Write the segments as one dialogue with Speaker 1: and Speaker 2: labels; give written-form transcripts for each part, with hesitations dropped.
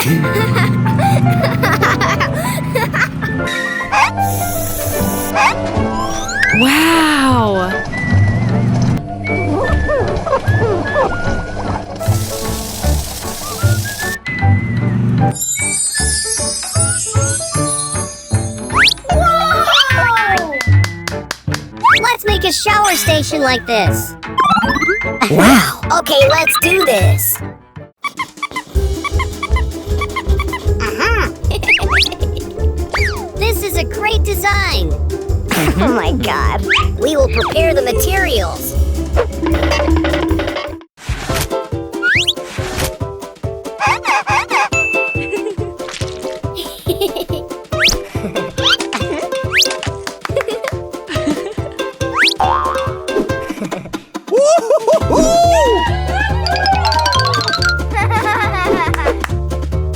Speaker 1: Wow!
Speaker 2: Let's make a shower station like this. Wow. Okay, let's do this. This is a great design. Oh my god. We will prepare the materials.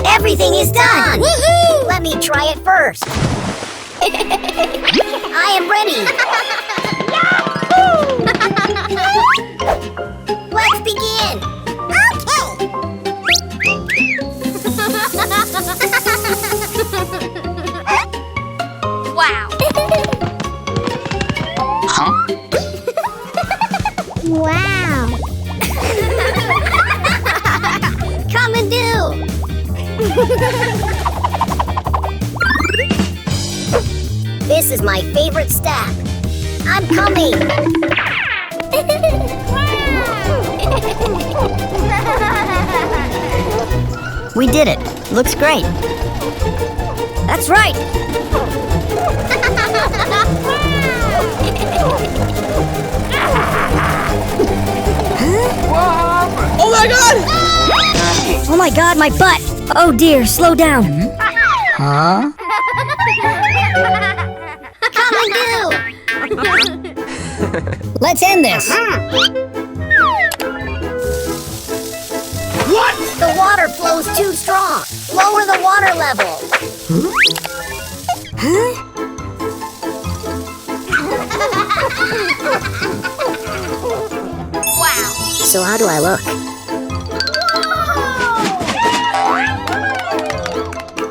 Speaker 2: Everything is done! Woohoo! Let me try it first. I am ready. Let's begin. Okay. Wow.
Speaker 3: Huh?
Speaker 2: Wow. Come and do. This is my favorite step. I'm coming. We did it. Looks great. That's right.
Speaker 1: Oh my god!
Speaker 2: Oh my god, my butt! Oh dear, slow down.
Speaker 3: Huh?
Speaker 2: Come and do! Let's end this.
Speaker 1: What?
Speaker 2: The water flows too strong. Lower the water level. Huh? Wow. So how do I look?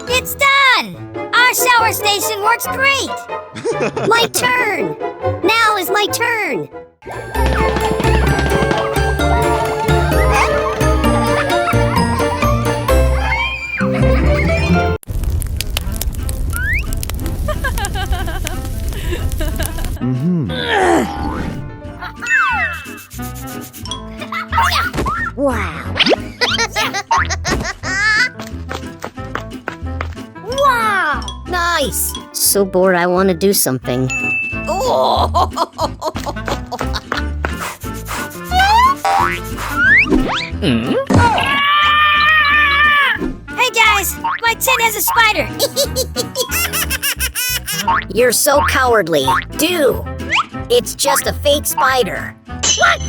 Speaker 2: It's done! Our shower station works great! My turn! Now is my turn! Wow! Wow! Nice! So bored I want to do something. Hey guys! My tent has a spider! You're so cowardly. Do! It's just a fake spider. What?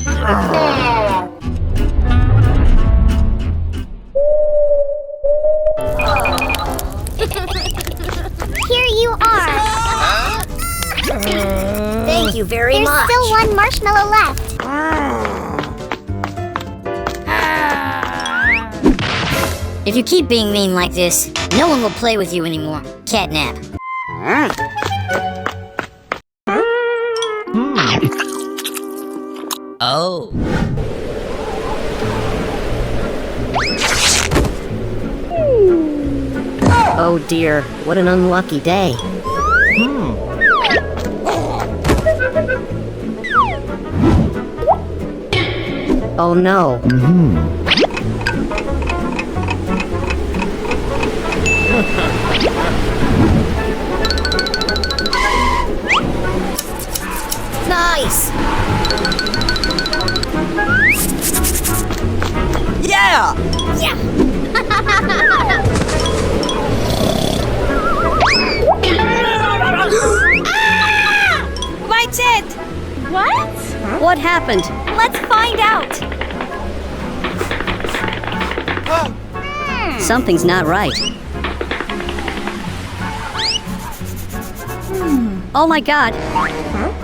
Speaker 4: Here you are.
Speaker 2: Thank you very much.
Speaker 4: There's still one marshmallow left.
Speaker 2: If you keep being mean like this, no one will play with you anymore. CatNap.
Speaker 3: Oh.
Speaker 2: Oh dear, what an unlucky day. Oh no. Nice!
Speaker 1: Yeah!
Speaker 2: Yeah!
Speaker 1: My tent!
Speaker 4: What?
Speaker 2: What happened?
Speaker 1: Let's find out!
Speaker 2: Something's not right. Oh my god.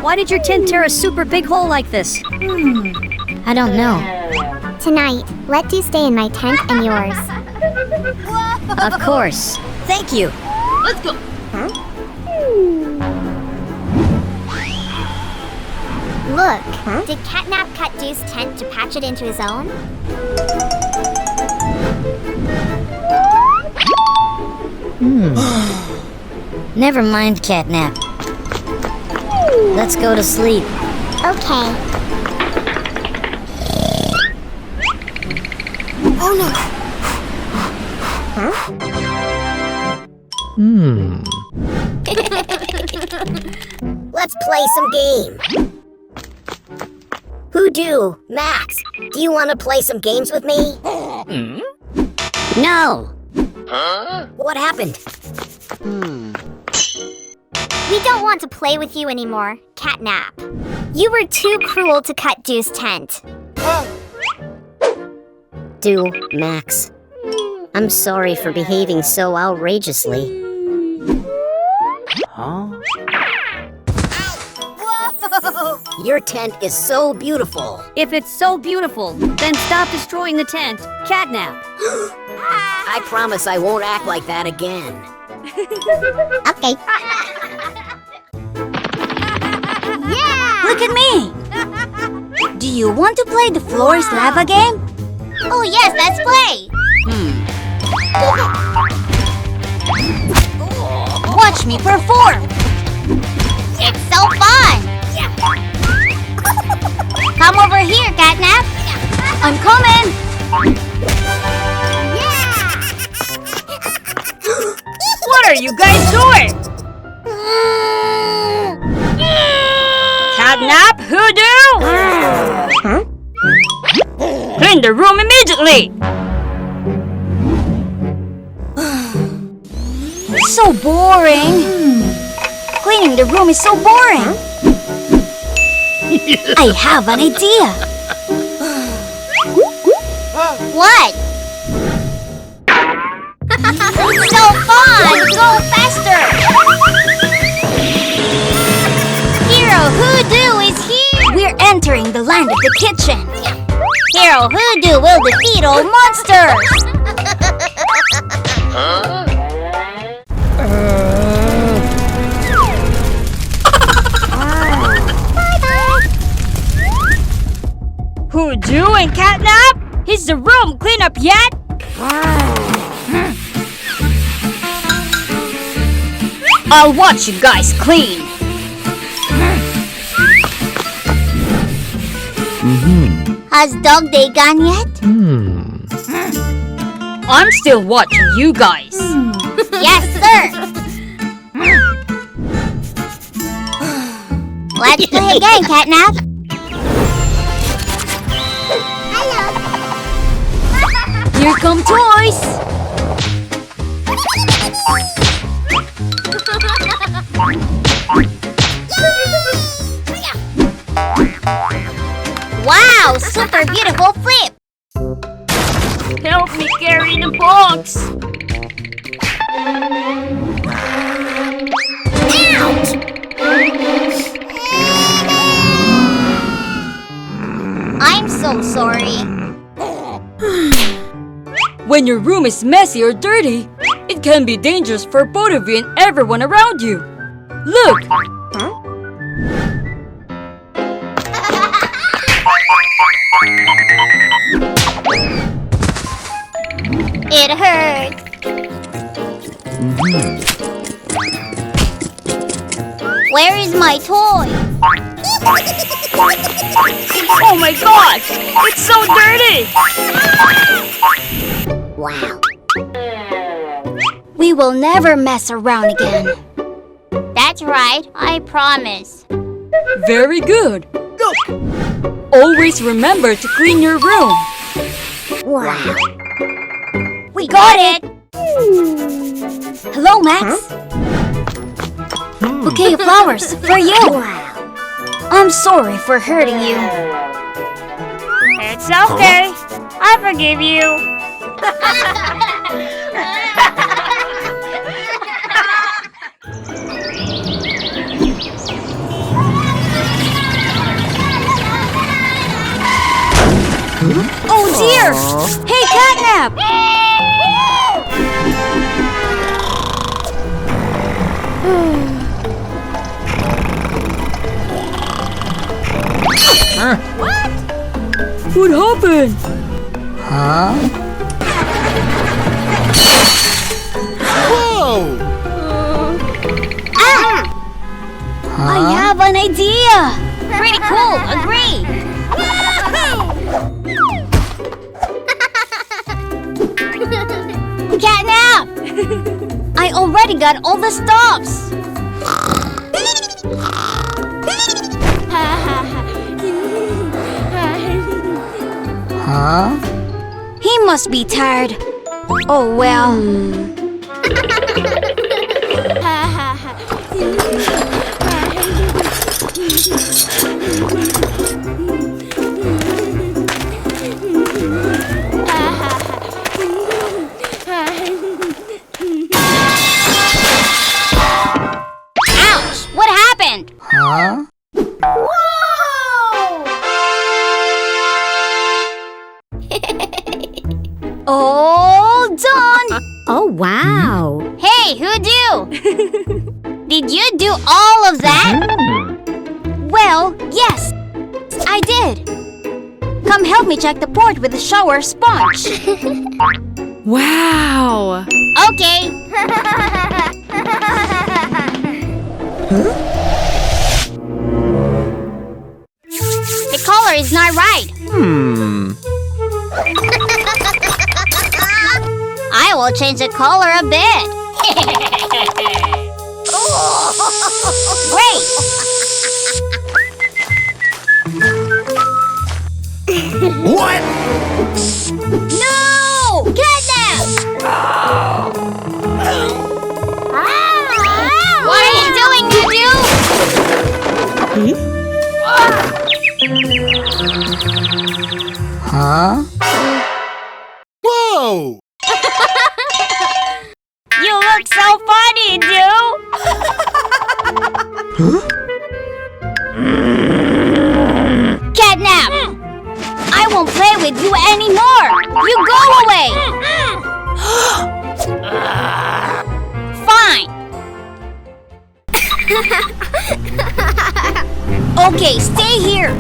Speaker 2: Why did your tent tear a super big hole like this? I don't know.
Speaker 4: Tonight, let Do stay in my tent and yours.
Speaker 2: Of course. Thank you.
Speaker 1: Let's go.
Speaker 4: Look, did CatNap cut Deuce's tent to patch it into his own?
Speaker 2: Never mind, CatNap. Let's go to sleep.
Speaker 4: Okay.
Speaker 2: Oh no! Let's play some game. Hoodoo, Max, do you want to play some games with me? No. What happened?
Speaker 4: We don't want to play with you anymore, CatNap. You were too cruel to cut Deuce's tent.
Speaker 2: Max. I'm sorry for behaving so outrageously. Your tent is so beautiful.
Speaker 5: If it's so beautiful, then stop destroying the tent. CatNap.
Speaker 2: I promise I won't act like that again.
Speaker 4: Okay. Yeah!
Speaker 5: Look at me! Do you want to play the floor is lava game?
Speaker 4: Oh yes, let's play!
Speaker 5: Watch me perform!
Speaker 4: It's so fun! Come over here, CatNap!
Speaker 5: I'm coming!
Speaker 4: Yeah!
Speaker 5: What are you guys doing? CatNap, Hoodoo! Clean the room immediately! So boring! Cleaning the room is so boring! I have an idea!
Speaker 4: What? So fun! Go faster! Hero Hoodoo is here!
Speaker 5: We're entering the land of the kitchen!
Speaker 4: Hero Hoodoo will defeat all monsters!
Speaker 5: Hoodoo and CatNap? Is the room clean up yet? I'll watch you guys clean.
Speaker 4: Has Dog Day gone yet?
Speaker 5: I'm still watching you guys.
Speaker 4: Yes, sir! Let's play again, CatNap! Hello!
Speaker 5: Here come toys.
Speaker 4: Wow! Super beautiful flip!
Speaker 5: Help me carry the box.
Speaker 4: Ouch! I'm so sorry.
Speaker 5: When your room is messy or dirty, it can be dangerous for both of you and everyone around you. Look!
Speaker 4: It hurts. Where is my toy?
Speaker 5: Oh my gosh! It's so dirty!
Speaker 2: Wow.
Speaker 5: We will never mess around again.
Speaker 4: That's right, I promise.
Speaker 5: Very good. Always remember to clean your room.
Speaker 2: Wow.
Speaker 5: We got it! Hello, Max. Bouquet of flowers for you. I'm sorry for hurting you. It's okay. I forgive you. Oh dear! Hey, CatNap! again.
Speaker 3: Huh?
Speaker 1: Whoa!
Speaker 2: I have an idea! Pretty cool, agree! CatNap! I already got all the stops!
Speaker 3: Huh?
Speaker 2: He must be tired. Oh well. Ouch! What happened?
Speaker 3: Huh?
Speaker 2: All done!
Speaker 4: Oh, wow.
Speaker 2: Hey, who do? Did you do all of that? Well, yes, I did. Come help me check the port with the shower sponge.
Speaker 1: Wow!
Speaker 2: Okay. The color is not right. I will change the color a bit. Great!
Speaker 1: What?
Speaker 2: No! CatNap! What are you doing,
Speaker 3: Huh?
Speaker 1: Whoa!
Speaker 2: You look so funny, dude! CatNap! I won't play with you anymore! You go away! Fine! Okay, stay here!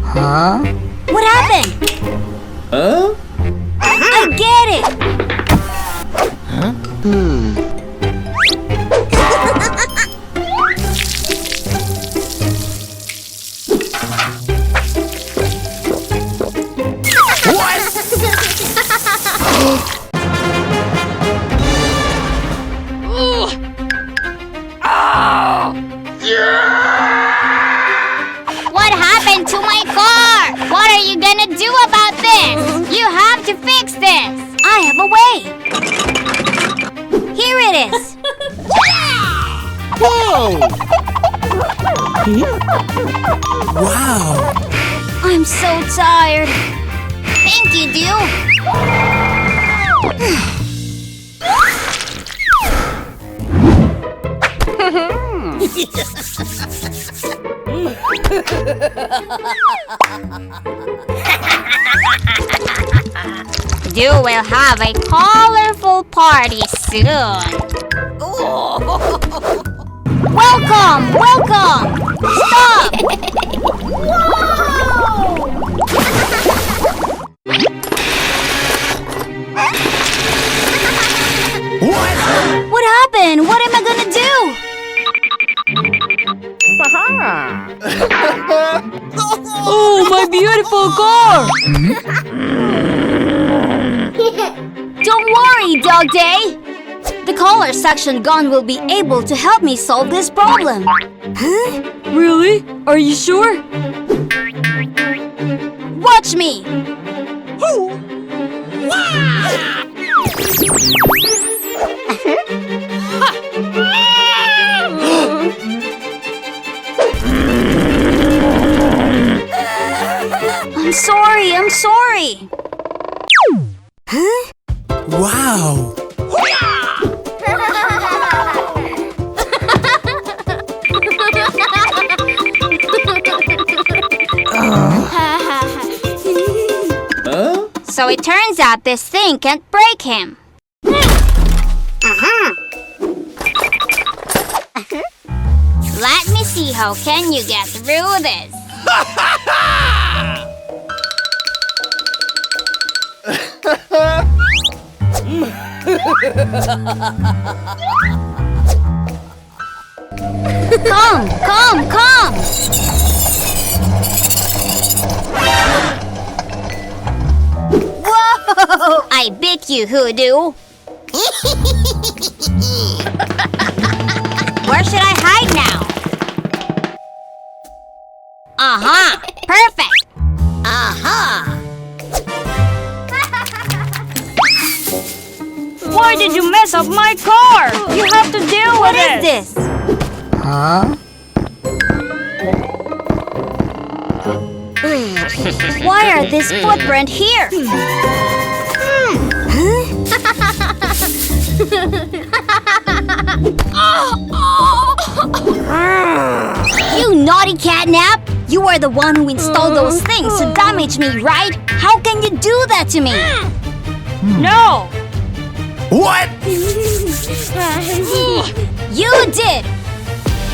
Speaker 3: Huh?
Speaker 2: What happened?
Speaker 1: Huh?
Speaker 2: I get it! What happened to my car? What are you gonna do about this? You have to fix this. I have a way. Here it is.
Speaker 1: Whoa! Wow!
Speaker 2: I'm so tired. Thank you, Dew. Dew will have a colorful party soon. Welcome! Welcome! Stop! What happened? What am I gonna do?
Speaker 5: Oh, my beautiful car!
Speaker 2: Don't worry, Dog Day. The color section gun will be able to help me solve this problem. Huh?
Speaker 5: Really? Are you sure?
Speaker 2: Watch me. I'm sorry, I'm sorry. Huh?
Speaker 1: Wow! Huh?
Speaker 2: So it turns out this thing can't break him. Let me see how can you get through this. Come, come, come! Whoa! I beat you, Hoodoo. Where should I hide now? Uh-huh, perfect.
Speaker 5: Why did you mess up my car? You have to deal with
Speaker 2: What is this?
Speaker 3: Huh?
Speaker 2: Why are these footprints here? You naughty CatNap! You are the one who installed those things to damage me, right? How can you do that to me?
Speaker 5: No!
Speaker 1: What?
Speaker 2: You did!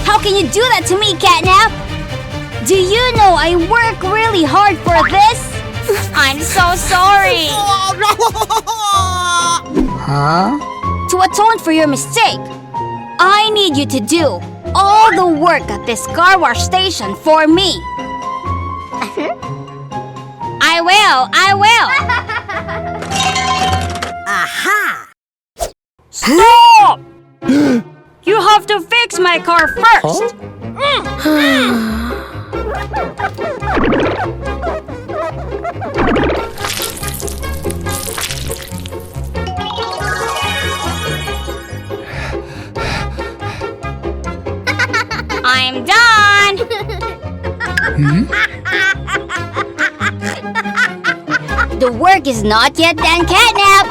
Speaker 2: How can you do that to me, CatNap? Do you know I work really hard for this? I'm so sorry!
Speaker 3: Huh?
Speaker 2: To atone for your mistake, I need you to do all the work at this car wash station for me. I will!
Speaker 5: Stop! You have to fix my car first.
Speaker 2: I'm done! The work is not yet done, CatNap!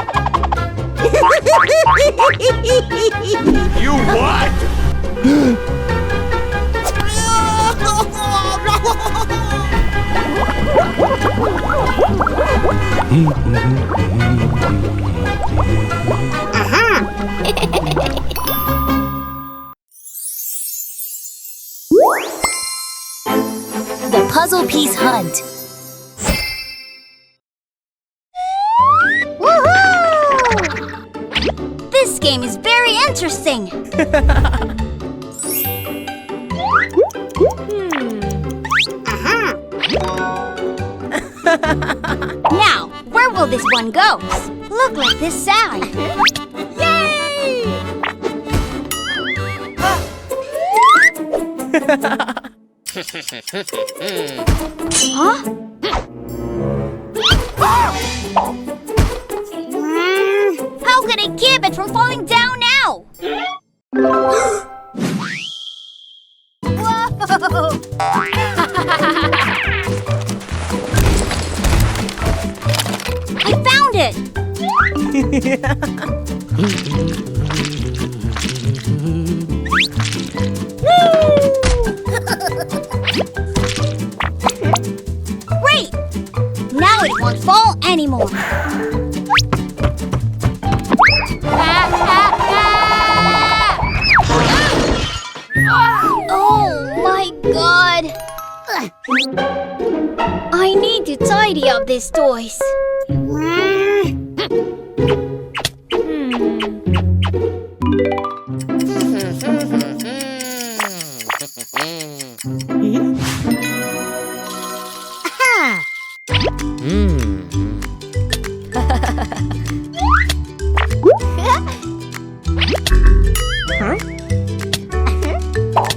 Speaker 1: You what?
Speaker 6: The puzzle piece hunt.
Speaker 2: This game is very interesting. Now, where will this one go? Look like this side. Yay! Huh? How can I keep it from falling down now? Whoa! I found it! Great! Now it won't fall anymore. Oh my god! I need to tidy up these toys.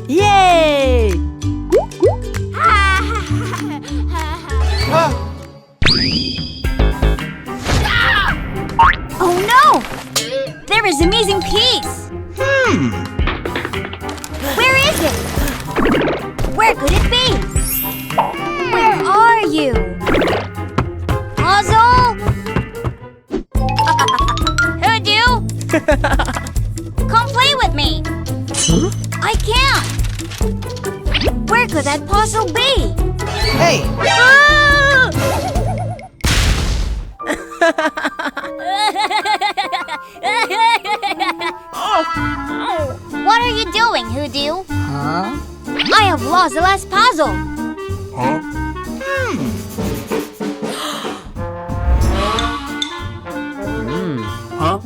Speaker 5: Yay!
Speaker 2: Oh no! There is a missing piece! Where is it? Where could it be? Where are you? Puzzle? Hoodoo? Come play with me! I can't! Where could that puzzle be?
Speaker 3: Hey!
Speaker 2: What are you doing, Hoodoo? I have lost the last puzzle.
Speaker 1: Huh? Huh?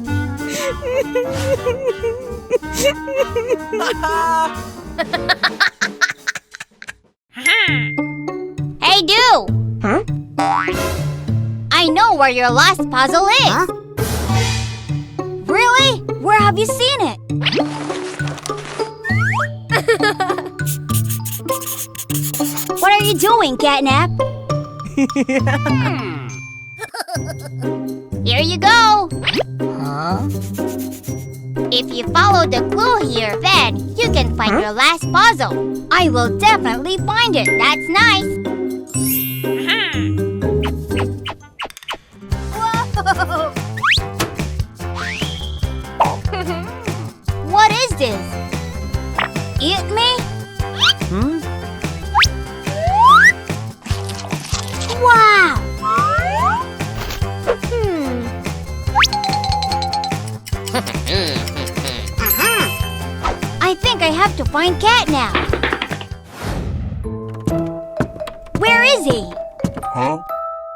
Speaker 2: Hey, Do!
Speaker 3: Huh?
Speaker 2: I know where your last puzzle is. Really? Where have you seen it? What are you doing, CatNap? Here you go. If you follow the clue here, then you can find your last puzzle. I will definitely find it. That's nice. Whoa! What is this? Eat me? Wow! I think I have to find CatNap. Where is he?
Speaker 1: Huh?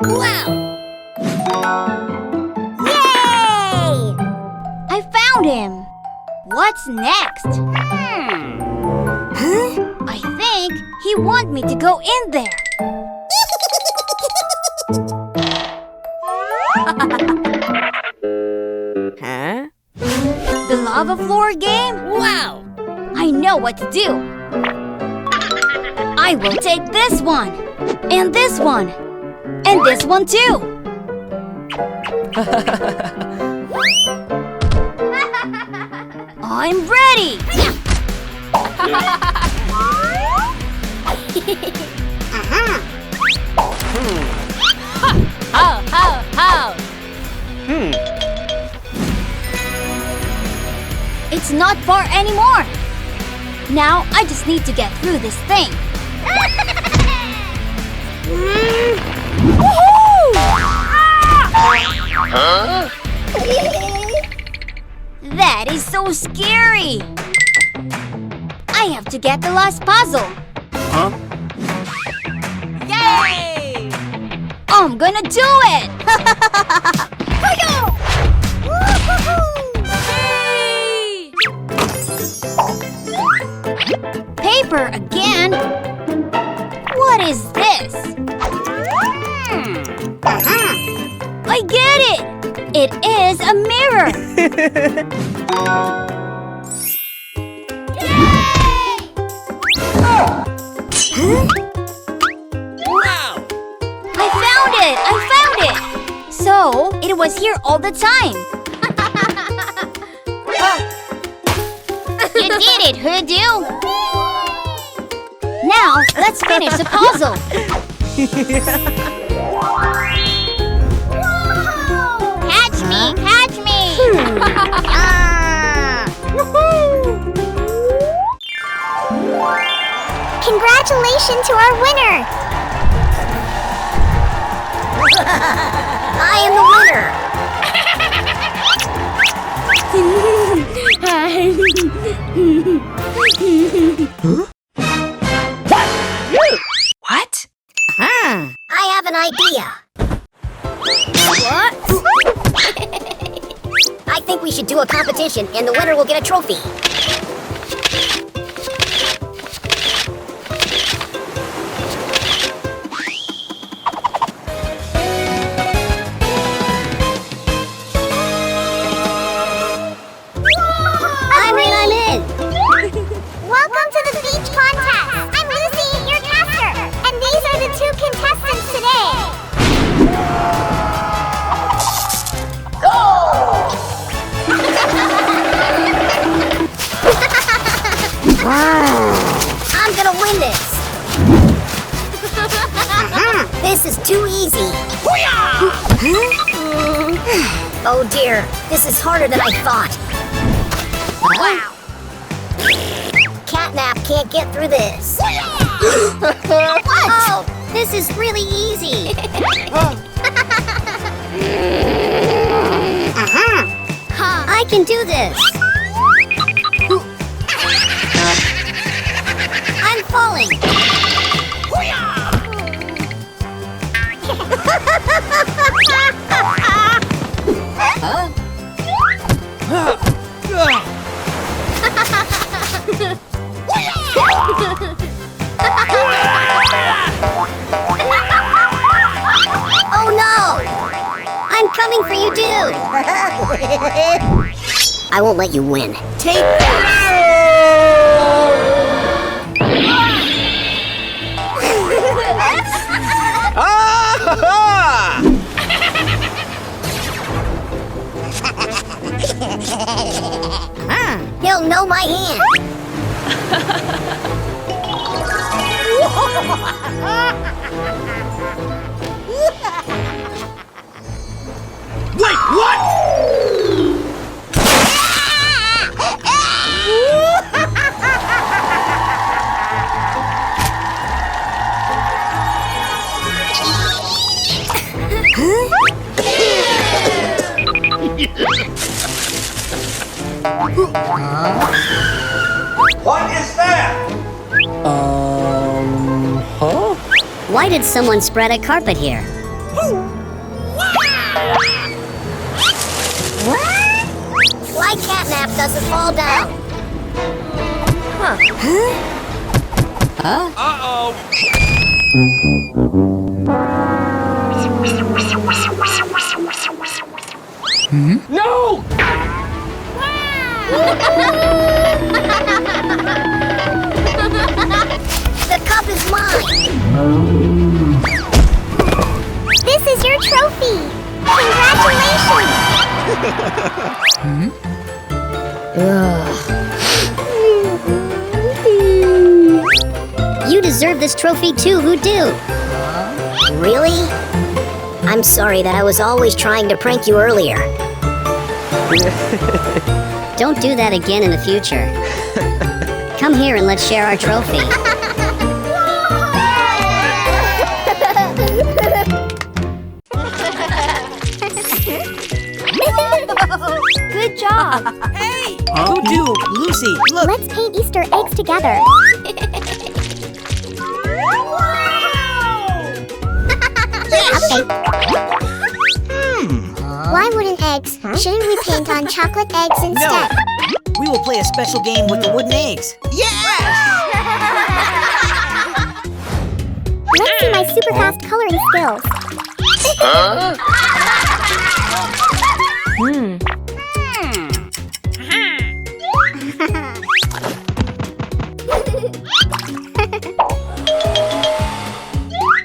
Speaker 2: Wow! Yay! I found him. What's next? I think he wants me to go in there. The lava floor game? Wow! I know what to do. I will take this one, and this one, and this one too. I'm ready! It's not far anymore. Now I just need to get through this thing.
Speaker 1: Huh?
Speaker 2: That is so scary. I have to get the last puzzle.
Speaker 1: Huh?
Speaker 2: Yay! I'm gonna do it! Paper again? What is this? I get it! It is a mirror!
Speaker 1: Wow!
Speaker 2: I found it! I found it! So, it was here all the time. You did it, Hoodoo! Now, let's finish the puzzle. Catch me! Catch me!
Speaker 4: Congratulations to our winner! I am the winner!
Speaker 3: What?
Speaker 4: I have an idea. What? I think we should do a competition and the winner will get a trophy. I'm in. Welcome to the beach contest. I'm Lucy, your caster, and these are the two contestants today. I'm gonna win this. This is too easy. Oh dear, this is harder than I thought. Wow. CatNap can't get through this. What? Oh, this is really easy. I can do this. I'm coming for you too! I won't let you win.
Speaker 3: Take that!
Speaker 4: He'll know my hand.
Speaker 1: Wait, what?
Speaker 7: What is that?
Speaker 1: Huh?
Speaker 4: Why did someone spread a carpet here? Like CatNap doesn't fall down.
Speaker 1: Uh-oh. No!
Speaker 4: The cup is mine. This is your trophy. Congratulations. You deserve this trophy too, who do? Really? I'm sorry that I was always trying to prank you earlier. Don't do that again in the future. Come here and let's share our trophy. Good job.
Speaker 3: Hey! Who do? Lucy, look!
Speaker 4: Let's paint Easter eggs together. Okay. Why wooden eggs? Shouldn't we paint on chocolate eggs instead?
Speaker 3: We will play a special game with the wooden eggs. Yes!
Speaker 4: Let's see my super fast coloring skills.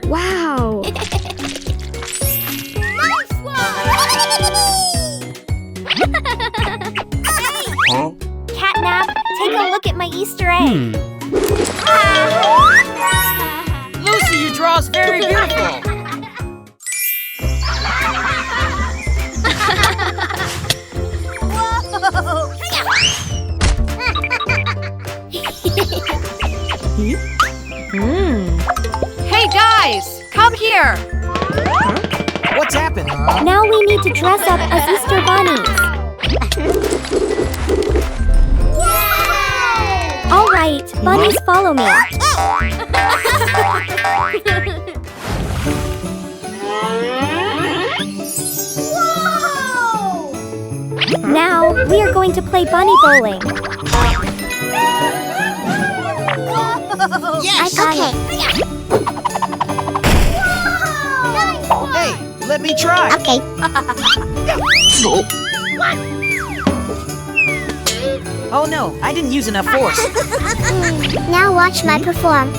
Speaker 2: Wow.
Speaker 1: Huh?
Speaker 2: CatNap, take a look at my Easter egg.
Speaker 3: Lucy, your draw's very beautiful.
Speaker 5: Hey guys, come here.
Speaker 3: What's happened?
Speaker 4: Now we need to dress up as Easter bunnies. All right, bunnies, follow me. Now we are going to play bunny bowling.
Speaker 3: Yes!
Speaker 4: I got it.
Speaker 3: Hey, let me try.
Speaker 4: Okay.
Speaker 3: Oh no, I didn't use enough force.
Speaker 4: Now watch my perform.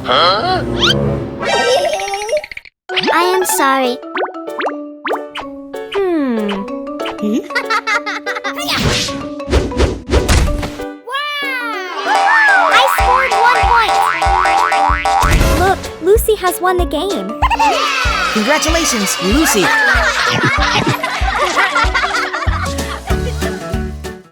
Speaker 1: Huh?
Speaker 4: I am sorry. I scored 1 point. Look, Lucy has won the game.
Speaker 3: Congratulations, Lucy.